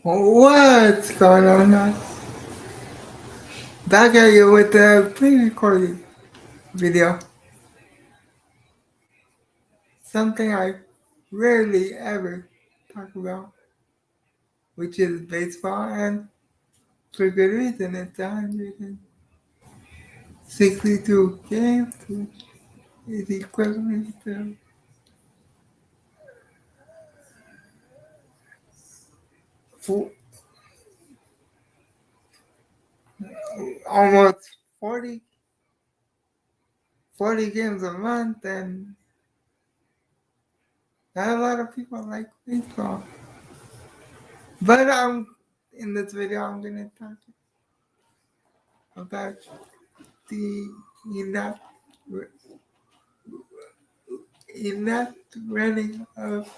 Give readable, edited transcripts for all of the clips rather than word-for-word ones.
What's going on now? Back at you with the pre-recorded video. Something I rarely ever talk about, which is baseball, and for good reason. It's 162 games, which is equivalent to four, almost 40 games a month, and not a lot of people like baseball. But in this video, I'm going to talk about the enough enough running of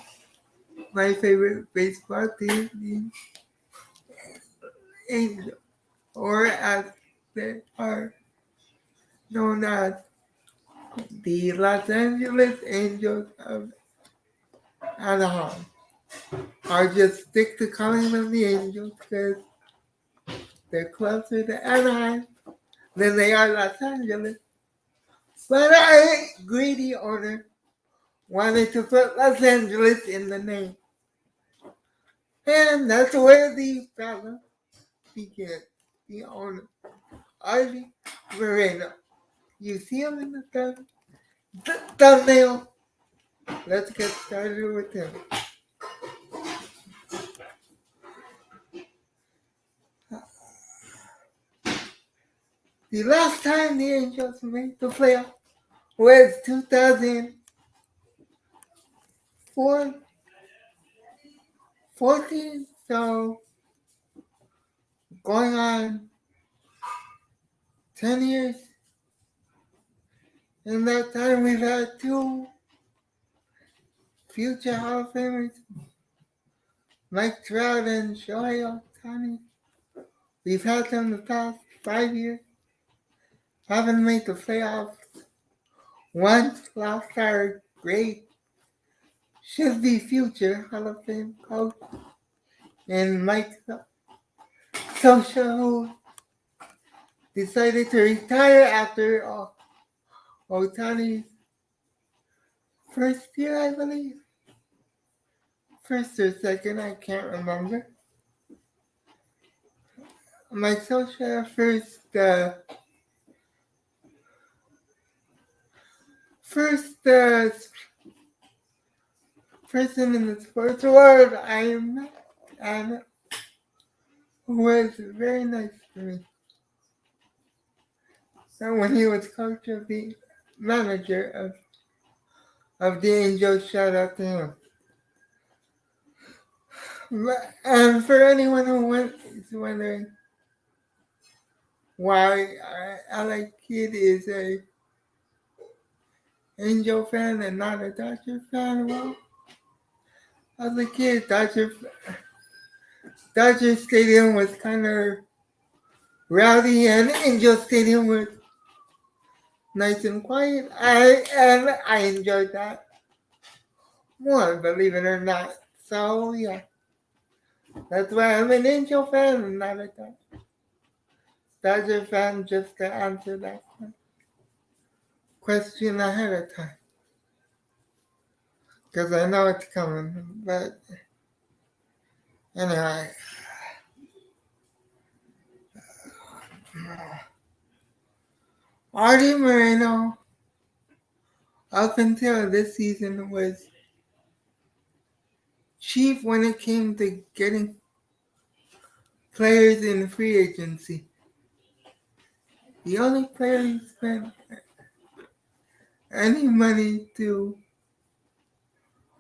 my favorite baseball team, the Angels, or as they are known as the Los Angeles Angels of Anaheim. I'll just stick to calling them the Angels because they're closer to Anaheim than they are Los Angeles. But a greedy owner wanted to put Los Angeles in the name. And that's where the problem began. The owner, Artie Moreno. You see him in the thumbnail. Let's get started with him. The last time the Angels made the playoff was 2014, so going on 10 years. In that time, we've had two future Hall of Famers, Mike Trout and Shohei Ohtani. We've had them the past 5 years. Haven't made the playoffs once. Lost our great, should be future Hall of Fame coach, and Mike Scioscia, who decided to retire after Ohtani's first year, I believe. First or second, I can't remember. Mike Scioscia first person in the sports world I met, and who was very nice to me. And when he was coach of the manager of the Angels, shout out to him. And for anyone who is wondering why Alec Kidd is a Angel fan and not a Dodger fan, well, as a kid, Dodger Stadium was kind of rowdy, and Angel Stadium was nice and quiet. I enjoyed that more, believe it or not. So yeah, that's why I'm an Angel fan and not a Dodger fan. Just to answer that question ahead of time, because I know it's coming. But anyway, Artie Moreno, up until this season, was cheap when it came to getting players in free agency. The only player he spent any money to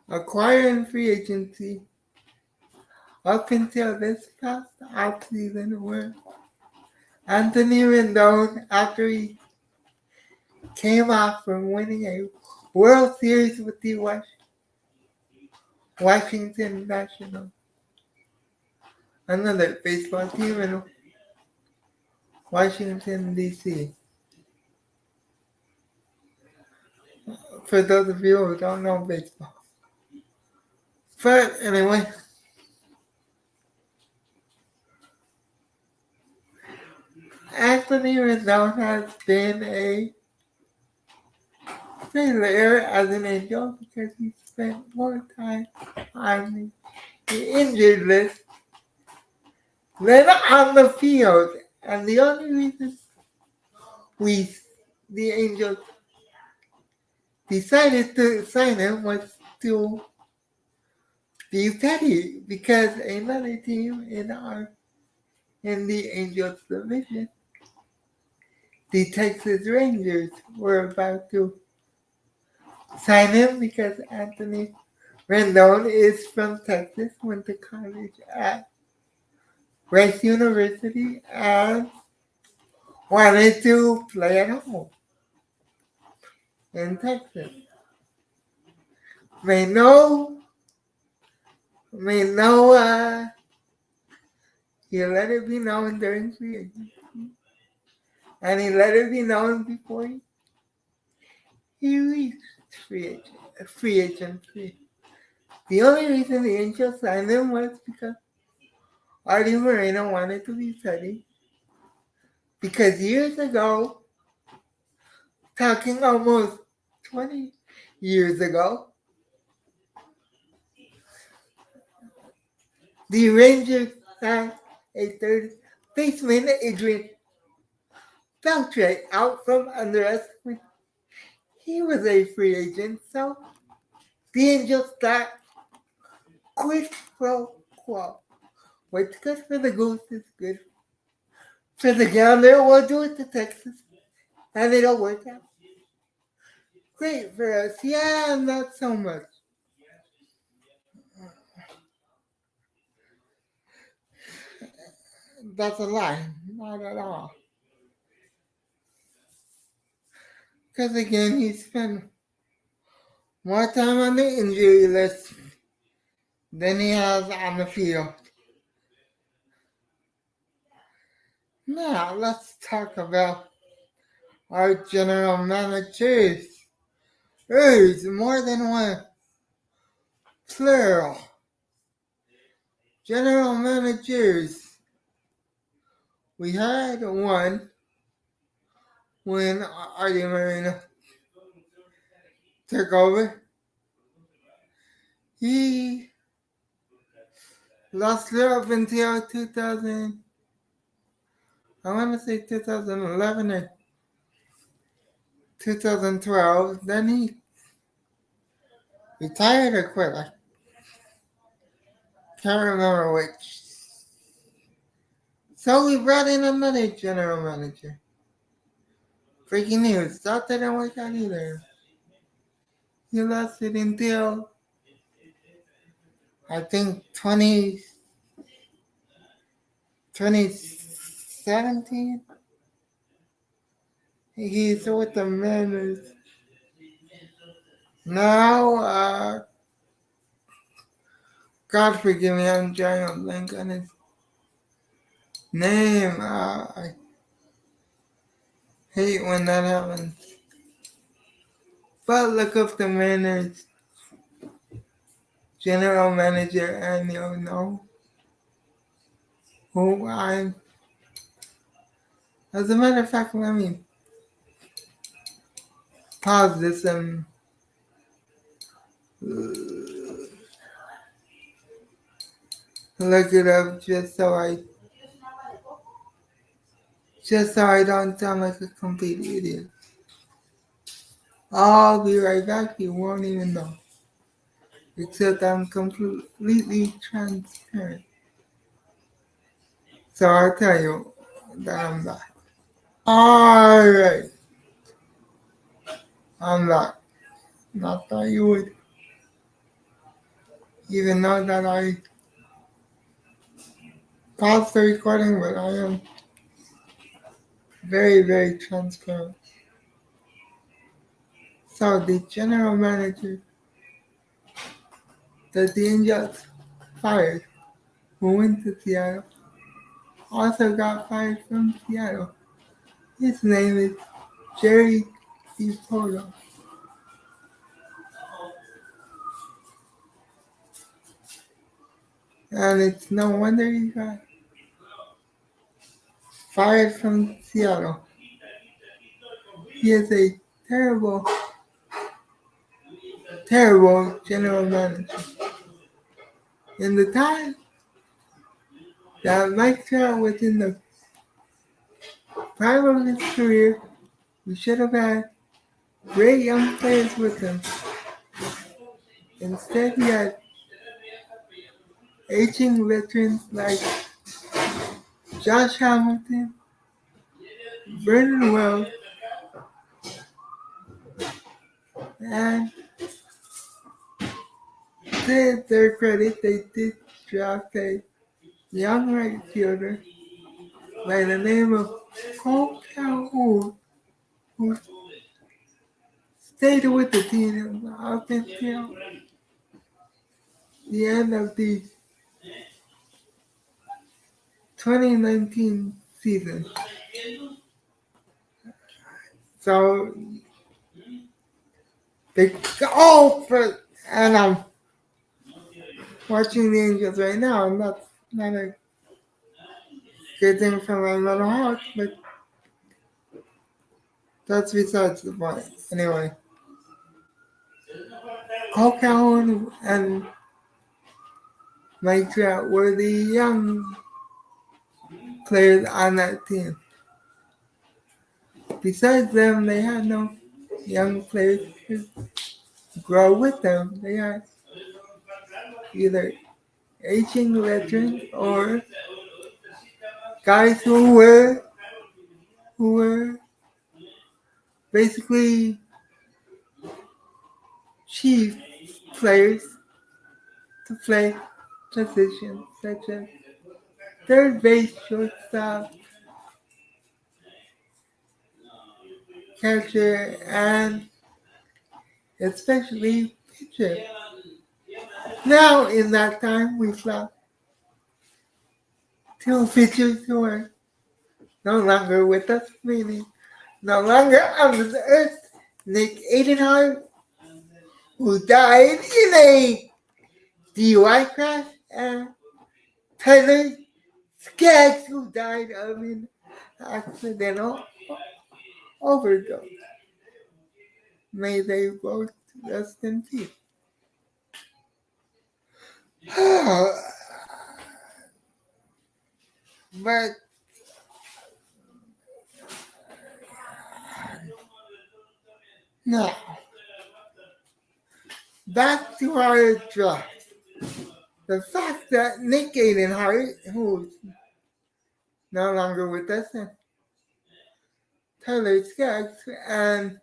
acquire in free agency up until this past offseason were Anthony Rendon, after he came off from winning a World Series with the Washington Nationals, another baseball team in Washington, D.C. For those of you who don't know baseball. But anyway, Anthony Rendon has been a failure as an angel because he spent more time on the injured list than on the field. And the only reason the Angels decided to sign him was to be petty because another team in the Angels division, the Texas Rangers, were about to sign him because Anthony Rendon is from Texas, went to college at Rice University, and wanted to play at home in Texas. May know, he let it be known during free agency, and he let it be known before he reached free agency. The only reason the Angels signed him was because Artie Moreno wanted to be petty. Because years ago, talking almost 20 years ago, the Rangers had a third baseman, Adrian Beltre, out from under us when he was a free agent. So the Angels got quid pro quo. What's good for the goose is good for the gander. We'll do it to Texas, and it'll work out great for us. Yeah, not so much. That's a lie. Not at all. Because again, he spent more time on the injury list than he has on the field. Now, let's talk about our general managers. There's more than one plural. General managers. We had one when Artie Moreno took over. He lost it up until 2000. I want to say 2011 or 2012. Then he retired or quit. I can't remember which. So we brought in another general manager. Breaking news. That didn't work out either. He lasted until I think 2017. He's with the Mariners. Now, God forgive me, I'm drawing a blank on his name. I hate when that happens. But look up the Mariners general manager and you'll know who I'm. As a matter of fact, let me pause this and look it up just so I don't sound like a complete idiot. I'll be right back. You won't even know. Except I'm completely transparent. So I'll tell you that I'm back. Alright. I'm back. Not that you would even know that I paused the recording, but I am very, very transparent. So the general manager that the Angels fired, who went to Seattle, also got fired from Seattle. His name is Jerry Dipoto. And it's no wonder he got fired from Seattle. He is a terrible, terrible general manager. In the time that Mike Trout was in the prime of his career, we should have had great young players with him. Instead, he had aging veterans like Josh Hamilton, Vernon Wells, and to their credit, they did draft a young right fielder by the name of Cole Calhoun, who stayed with the team up until the end of the 2019 season. So they go for, and I'm watching the Angels right now, and that's not a good thing for my mental health, but that's besides the point. Anyway, Cole Calhoun and Mike Trout were the young players on that team. Besides them, they had no young players to grow with them. They had either aging veterans or guys who were basically chief players to play positions such as third base, shortstop, catcher, and especially pitcher. Now, in that time, we saw two pitchers who are no longer with us, meaning no longer on this earth. Nick Aidenhart, who died in a DUI crash, and Tyler Skaggs, who died of an accidental overdose. May they both rest in peace. But now, back to our draft. The fact that Nick Aidenhart, who's no longer with us, and Tyler Skaggs, and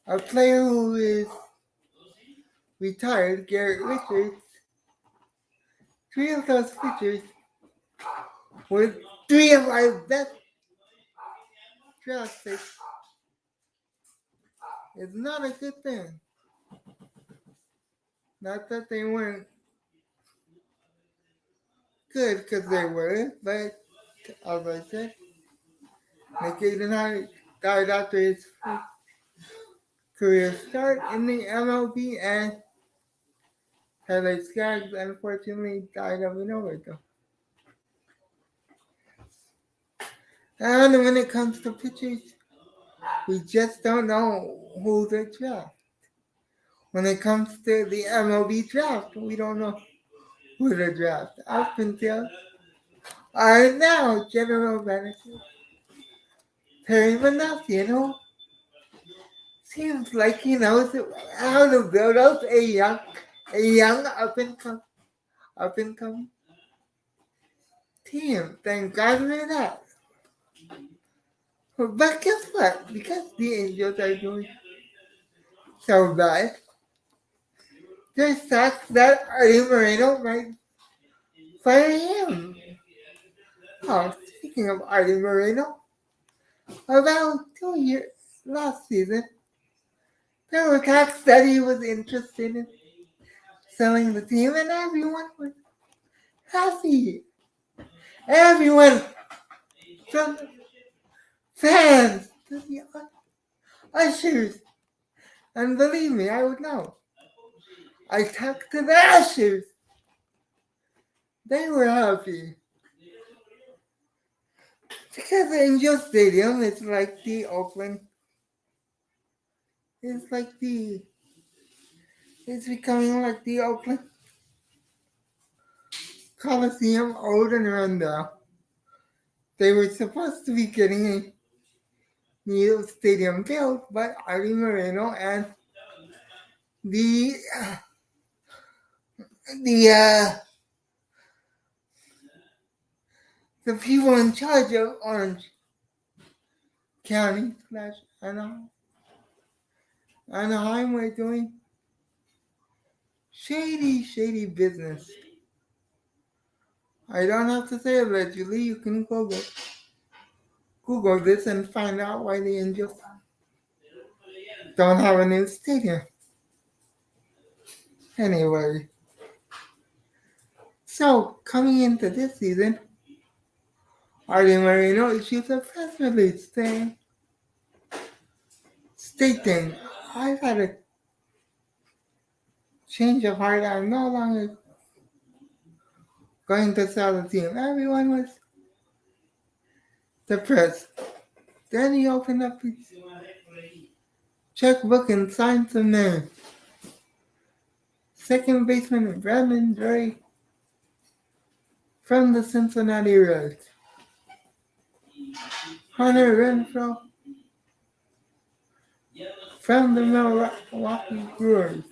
a player who is retired, Garrett Richards, three of those pitchers were three of our best draft picks. It's not a good thing. Not that they weren't good, because they were, but as I said, Nick Aidenhart died after his career start in the MLB, and Tyler Skaggs unfortunately died of an overdose. And when it comes to pitchers, we just don't know who to draft. When it comes to the MLB draft, we don't know who to draft. Up until our now general manager, Terry Manessian, who seems like he knows how to build up a young up and come team. Thank God for that. But guess what? Because the Angels are doing so bad, there's talk that Artie Moreno might fire him. Oh, speaking of Artie Moreno, about 2 years last season, there were talks that he was interested in selling the team, and everyone was happy. Everyone, from the fans to the ushers, and believe me, I would know. I talked to the ushers. They were happy. Because Angel Stadium is like the Oakland. It's like the. It's becoming like the Oakland Coliseum, old and rundown. They were supposed to be getting a new stadium built, but Artie Moreno and the the uh, the people in charge of Orange County slash Anaheim were doing shady business. I don't have to say allegedly. You can Google this and find out why the Angels don't have a new stadium. Anyway, so coming into this season, Artie Moreno issues a press release stating, I've had a change of heart. I'm no longer going to sell the team. Everyone was depressed. Then he opened up his checkbook and signed some names. Second baseman Brandon Drury from the Cincinnati Reds. Hunter Renfroe from the Milwaukee Brewers.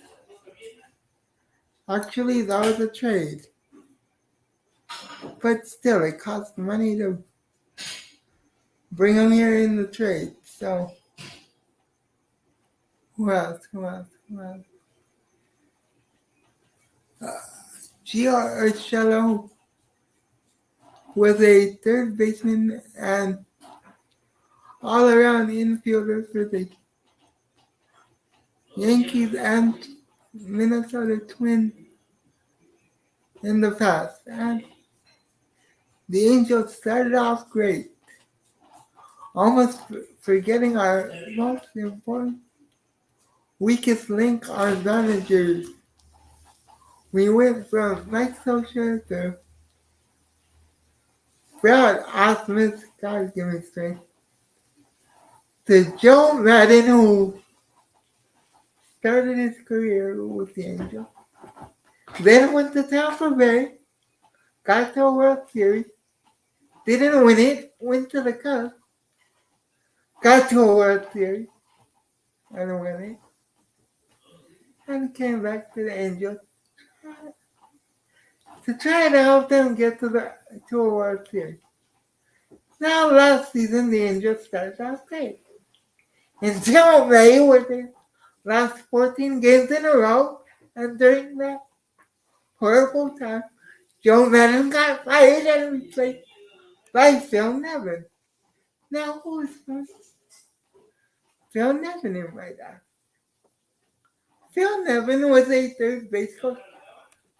Actually, that was a trade. But still, it cost money to bring him here in the trade. So, who else? Gio Urshela was a third baseman and all-around infielder for the Yankees and Minnesota Twins in the past. And the Angels started off great, almost forgetting our most important, weakest link, our managers. We went from Mike Scioscia to Brad Ausmus, God give me strength, to Joe Madden, who started his career with the Angels. Then went to Tampa Bay, got to a World Series, didn't win it, went to the Cubs, got to a World Series, and won it, and came back to the Angels to try to help them get to a World Series. Now, last season, the Angels started off great. Until May, with their last 14 games in a row, and during that horrible time, Joe Madden got fired and replaced by Phil Nevin. Now, who's Phil Nevin in right now? Phil Nevin was a third base coach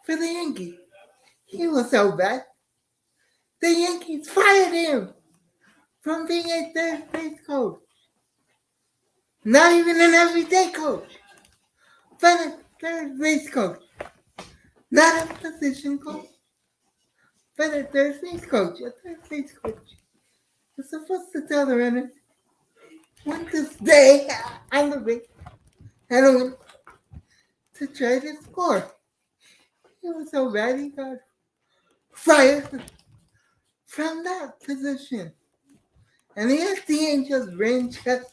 for the Yankees. He was so bad, the Yankees fired him from being a third base coach. Not even an everyday coach, but a third base coach. Not a position coach, but a third base coach. A third base coach is supposed to tell the runners when to stay on the base and when to try to score. He was so bad he got fired from that position. And if the Angels brain just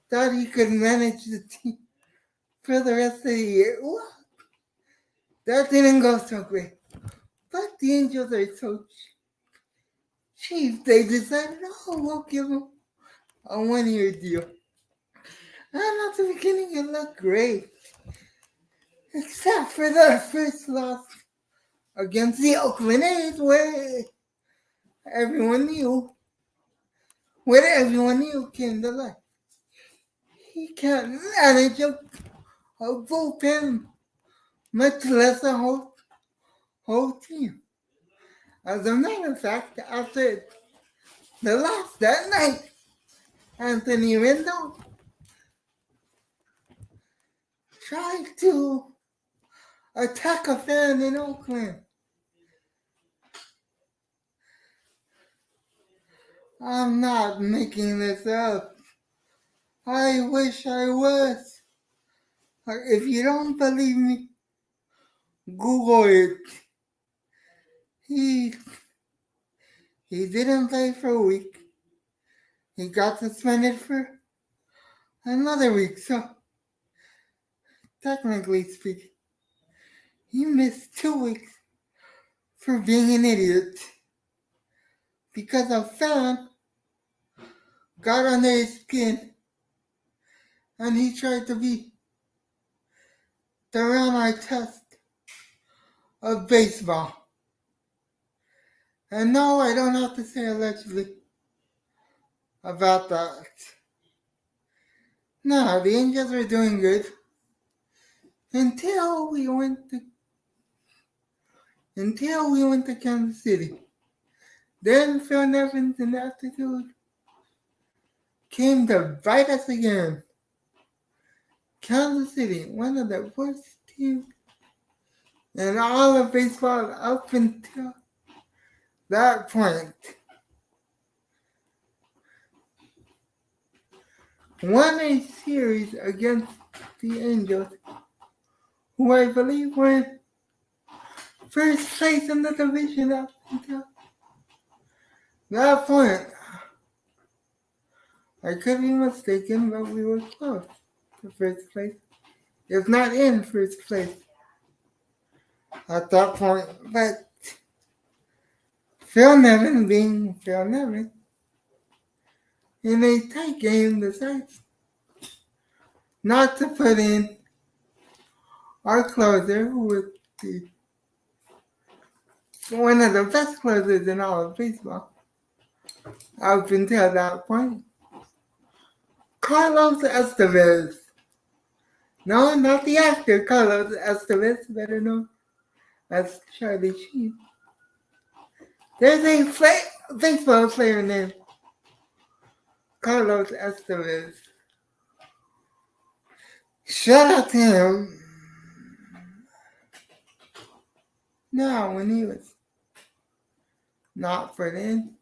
thought he could manage the team for the rest of the year, well, that didn't go so great. But the Angels are so cheap, they decided, we'll give him a 1-year deal. And at the beginning, it looked great. Except for the first loss against the Oakland A's, where everyone knew came to life. He can't manage a bullpen, much less a whole team. As a matter of fact, after the loss that night, Anthony Rendon tried to attack a fan in Oakland. I'm not making this up. I wish I was. If you don't believe me, Google it. He didn't play for a week. He got suspended for another week. So technically speaking, he missed 2 weeks for being an idiot because a fan got under his skin and he tried to be the Ron Artest of baseball. And no, I don't have to say allegedly about that. No, the Angels were doing good until we went to Kansas City. Then Phil Nevin's ineptitude came to bite us again. Kansas City, one of the worst teams in all of baseball up until that point. Won a series against the Angels, who I believe were in first place in the division up until that point. I could be mistaken, but we were close to first place, if not in first place at that point. But Phil Nevin, being Phil Nevin, in a tight game decides not to put in our closer, who was one of the best closers in all of baseball up until that point, Carlos Estevez. No, not the actor Carlos Estevez, better known as Charlie Sheen. There's a baseball player named Carlos Estevez. Shout out to him. Now, when he was not put in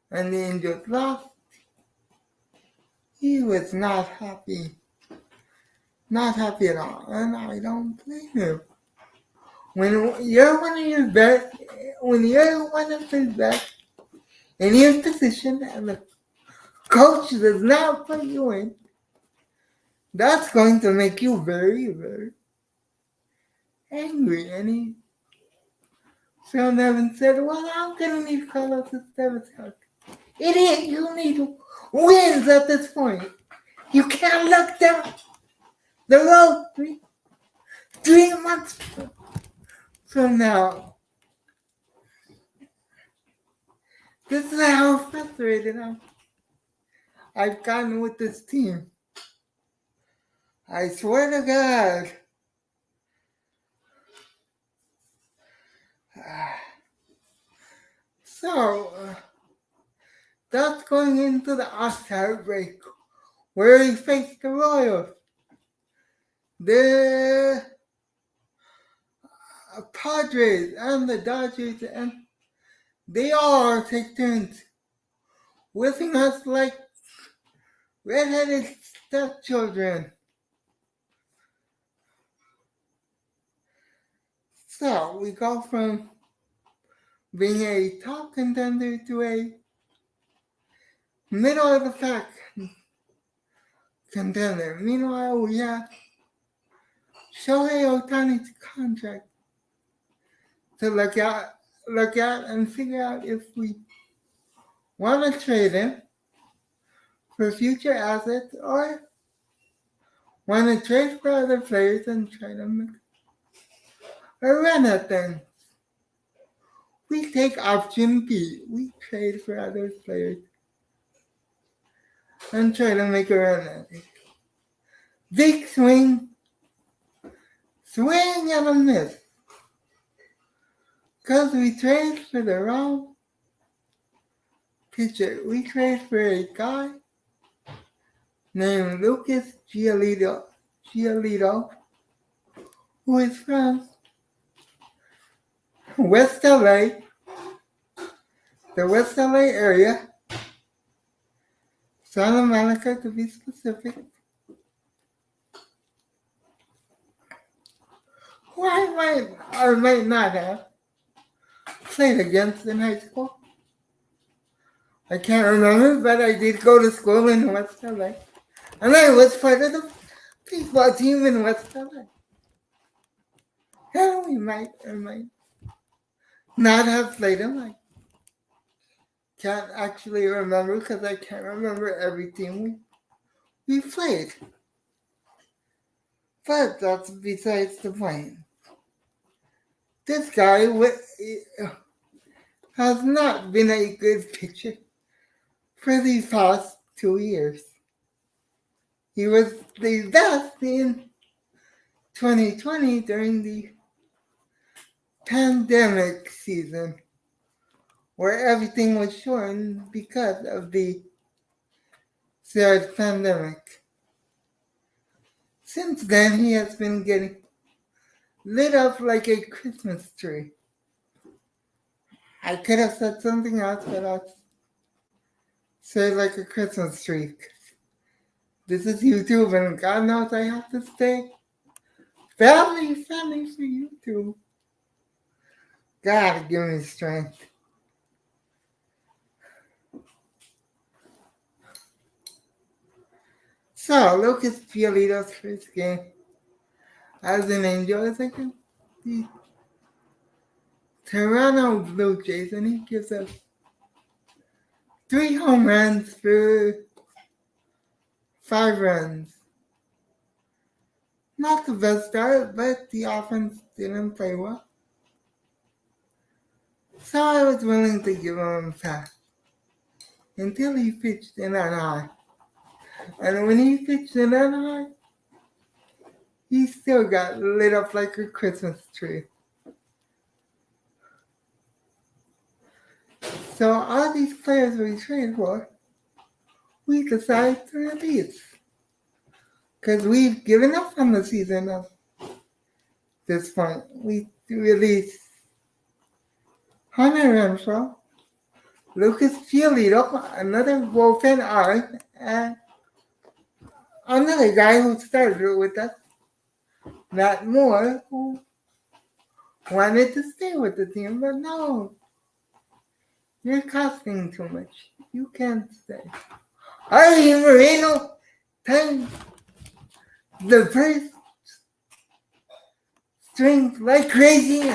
and the Angels lost, he was not happy. Not happy at all, and I don't blame him. When you're one of his best in your position and the coach does not put you in, that's going to make you very, very angry. And Phil Nevin said, well, I'm going to need Carlos Estevez help. Idiot, you need wins at this point. You can't look down the road 3 months from now. This is how frustrated I've gotten with this team. I swear to God. So, that's going into the All-Star break, where he faced the Royals. The Padres and the Dodgers, and they all take turns whipping us like red-headed stepchildren. So, we go from being a top contender to a middle of the pack contender. Meanwhile, we have Shohei Ohtani's contract to look at and figure out if we want to trade him for future assets or want to trade for other players and try to make a run at them. We take option B. We trade for other players and try to make a run at it. Big swing and a miss. Because we trade for the wrong pitcher. We trade for a guy named Lucas Giolito, who is from West LA, the West LA area, Santa Monica to be specific, who I might or might not have played against in high school. I can't remember, but I did go to school in West LA. And I was part of the baseball team in West LA. And we might or might not have played them. I can't actually remember because I can't remember every team we played. But that's besides the point. This guy has not been a good pitcher for these past 2 years. He was the best in 2020 during the pandemic season, where everything was shortened because of the SARS pandemic. Since then, he has been getting lit up like a Christmas tree. I could have said something else, but I'll say like a Christmas tree. This is YouTube, and God knows I have to stay family for YouTube. God, give me strength. So, Lucas Giolito's first game as an Angel is against the Toronto Blue Jays, and he gives us 3 home runs for 5 runs. Not the best start, but the offense didn't play well. So I was willing to give him a pass until he pitched in Anaheim. And when he pitched in Anaheim, he still got lit up like a Christmas tree. So all these players we traded for, we decided to release. Because we've given up on the season at this point. We released Hunter Renfroe, Lucas Giolito, another bullpen arm, and another guy who started with us, Matt Moore, who wanted to stay with the team, but no, you're costing too much. You can't stay. Artie Moreno, the first string like crazy,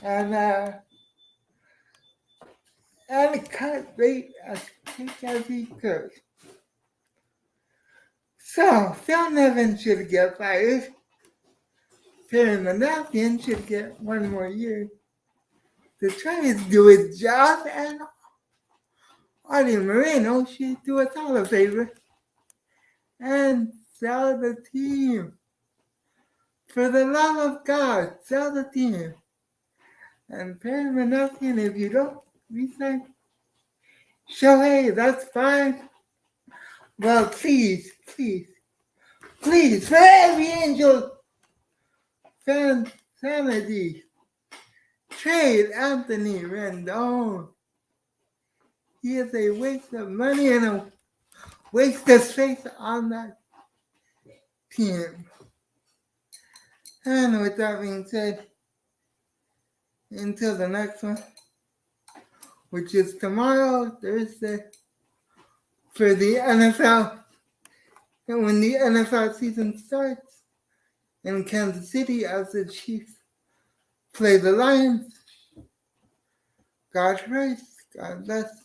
and cut rate as quick as he could. So, Phil Nevin should get fired. Perry Manapian should get 1 more year to try to do his job, and Artie Moreno should do us all a favor and sell the team. For the love of God, sell the team. And Perry Manapian, if you don't resign Shohei, that's fine. Well, please, for every Angel fan sanity, trade Anthony Rendon. He is a waste of money and a waste of space on that team. And with that being said, until the next one, which is tomorrow, Thursday, for the NFL. And when the NFL season starts in Kansas City as the Chiefs play the Lions, God bless, God bless.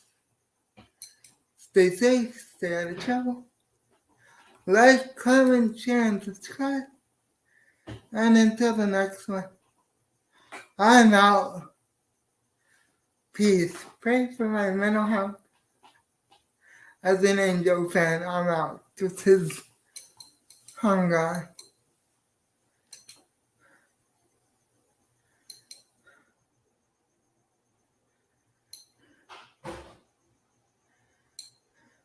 Stay safe, stay out of trouble. Like, comment, share, and subscribe. And until the next one, I'm out. Peace. Pray for my mental health. As an Angel fan, I'm out. This is Hungar.